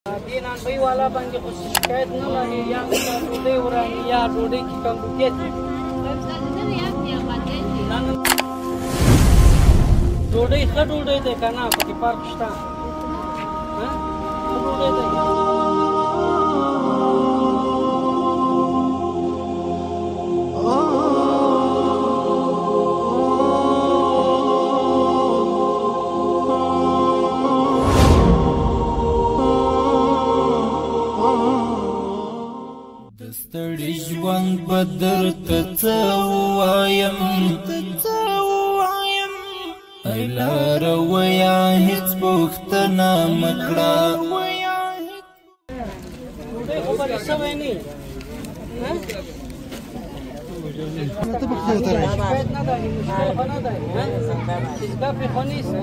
دې نانبۍ والا باندې خو شکایت نه لري یا ډوډۍ وراني یا ډوډۍ کې کمبوکیت ډوډۍ ښه ډوډۍ دی که نه پکې فرق شته ښه ډوډۍ دی ستړي ژوند به درته څه ووایم ای لاره ویا هېڅ پوښتنه مه کړه ډوډۍ خو به دې سوی نه شکایت نه ده مشکل خو نه دی چیزګاه پرې خو نیسه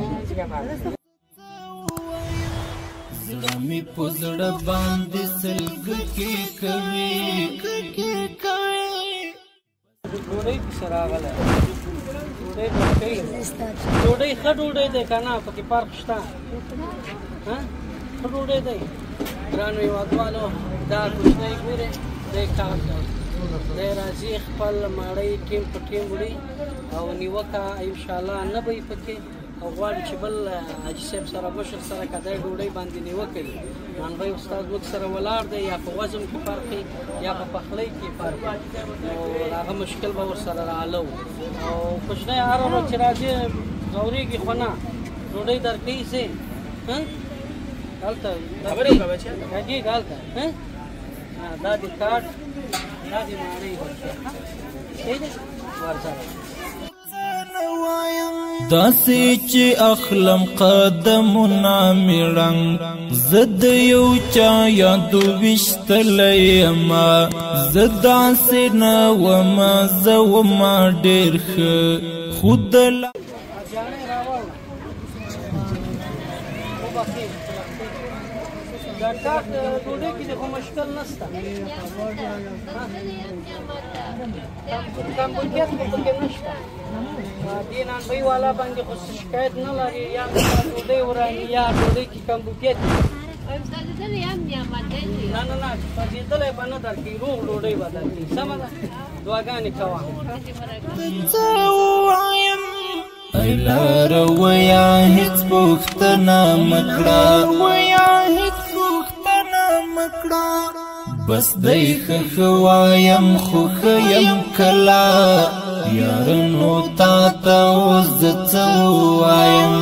زړه مې په زړه باندې سلګکې کوي ډوډۍ پسې راغلی ډوډۍ به کوي ډوډۍ ښه ډوډۍ دی که نه پکې فرق شته ښه ډوډۍ دی ګرانو هېوادوالو دا کوچنی ګورې دی کار کوي دی راځي خپل ماړی ټیم په ټیم وړي او نیوکه انشاءالله نه به یې پکې او غواړي چې بل حاجي صاحب سره مشر سره که دی ډوډۍ باندې نیوکه وي نانبۍ استاد موږ سره ولاړ دی یا په وزن کې فرق یا په پخلی کې فرق او هغه مشکل به ورسره رااله او کوچنی هره ورځ چې راځي ځورېږي خو نه ډوډۍ درکوي سې هلته غږېږه هلته دا دې کاټ دا دې ماڼۍ صحیح دی ورسره داسې چې اخلم قدمونه مې ړنګ زه د یو چا یادو ویشتلی یمه زه داسې نه ومه زه ومه ډېر ښه خو د دا کار ډوډۍ کې خو مشکل نشته کمبوکیت خو پکې نشته دې نانبۍ والا باندې خو شکایت نه لري یا ډوډۍ وراني یا ډوډۍ کې کمبوکیت نه نه نه سوځېدلی به نه درکوي روغ ډوډۍ به درکوي سمه ده دعاګانې کوه ای لاره ویا هېڅ پوښتنه مه کړه بس دی ښه وایم خو ښه یم کله یاره نو تا ته اوس زه څه ووایم